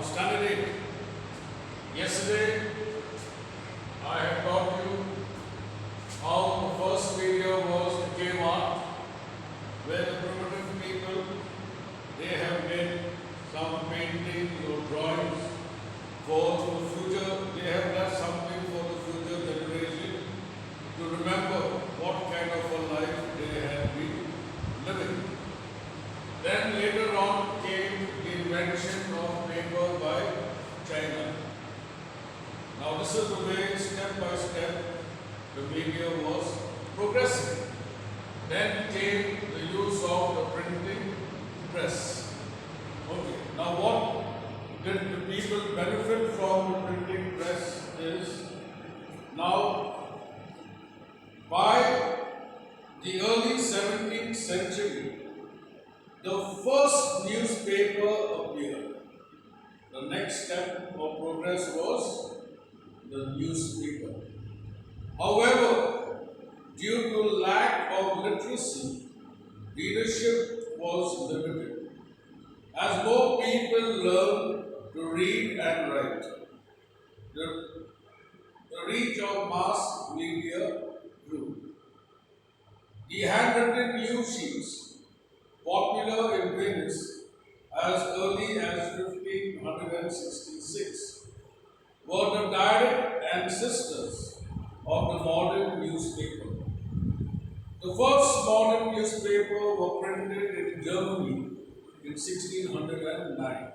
Standard 8. Yesterday, I had taught you how the first video was the cave art, where the primitive people, they have made some paintings or drawings for the future. They have left something for the future generation to remember what kind of a life they had been living. Then later on came the invention of paper by China. Now this is the way step by step the media was progressing. Then came the use of the printing press. Okay, now what did the people benefit from the printing press is, now by the early 17th century, the first newspaper appeared. The next step of progress was the newspaper. However, due to lack of literacy, readership was limited. As more people learned to read and write, the reach of mass media grew. The handwritten news sheets, popular in Venice as early as 1566, were the direct ancestors of the modern newspaper. The first modern newspaper were printed in Germany in 1609.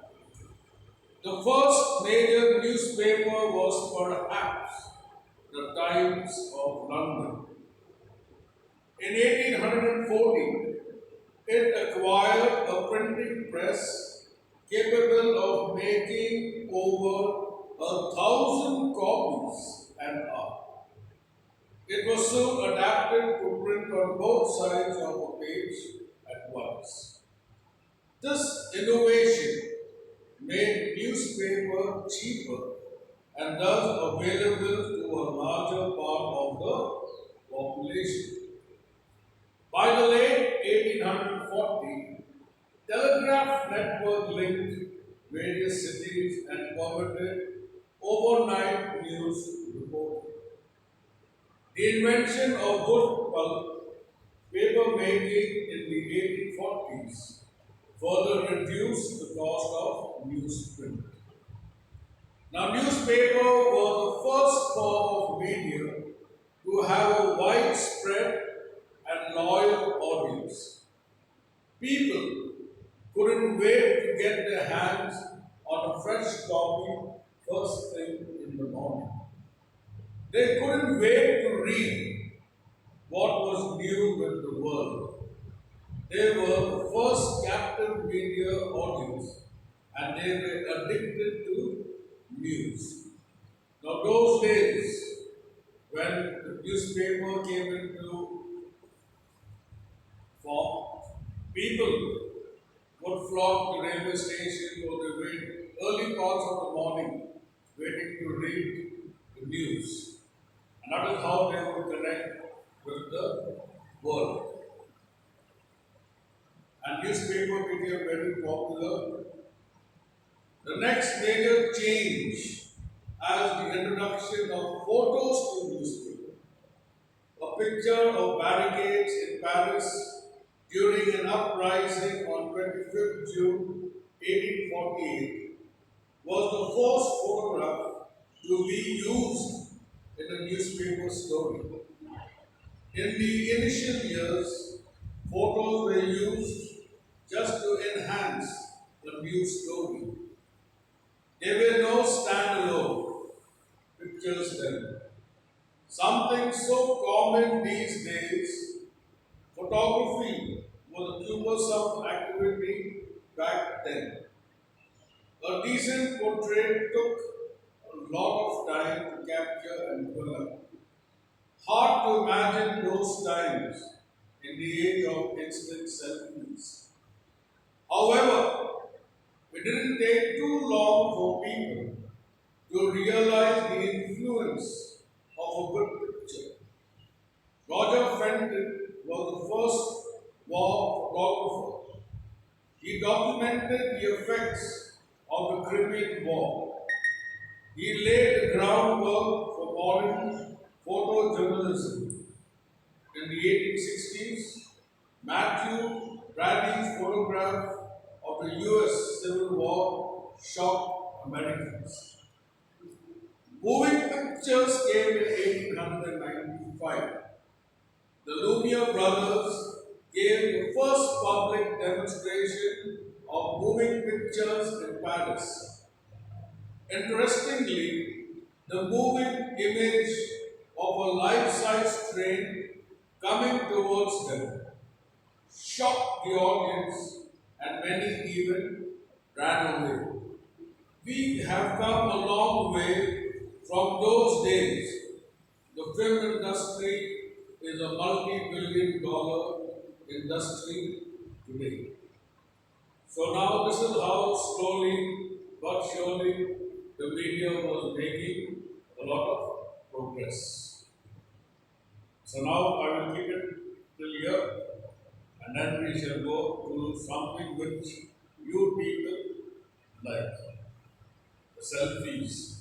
The first major newspaper was perhaps the Times of London. In 1840, it acquired a printing press capable of making over 1,000 copies an hour. It was soon adapted to print on both sides of a page at once. This innovation made newspaper cheaper and thus available to a larger part of the population. By the late 1840, telegraph network linked various cities and permitted overnight news reporting. The invention of wood pulp paper making in the 1840s further reduced the cost of newsprint. Now, newspaper were the first form of media to have a widespread and loyal audience. People couldn't wait to get their hands on a fresh copy first thing in the morning. They couldn't wait to read what was new with the world. They were the first captive media audience, and they were addicted to news. Now, those days when the newspaper came into form, people would flock to railway station or they wait early parts of the morning waiting to read the news. And that is how they would connect with the world. And newspaper became very popular. The next major change as the introduction of photos to newspaper. A picture of barricades in Paris during an uprising on 25th June 1848 was the first photograph to be used in a newspaper story. In the initial years, photos were used just to enhance the news story. There were no standalone pictures then. Something so common these days, photography was a cumbersome activity back then. A decent portrait took a lot of time to capture and develop. Hard to imagine those times in the age of instant selfies. However, it didn't take too long for people to realize the influence of a good picture. Roger Fenton was the first war photographer. He documented the effects of the Crimean War. He laid the groundwork for modern photojournalism. In the 1860s, Matthew Brady's photograph of the US Civil War shocked Americans. Moving pictures came in 1895. The Lumiere brothers gave the first public demonstration of moving pictures in Paris. Interestingly, the moving image of a life-size train coming towards them shocked the audience and many even ran away. We have come a long way from those days. The film industry is a multi-billion dollar industry today. So now this is how slowly but surely the media was making a lot of progress. So now I will keep it till here and then we shall go to something which you people like, the selfies.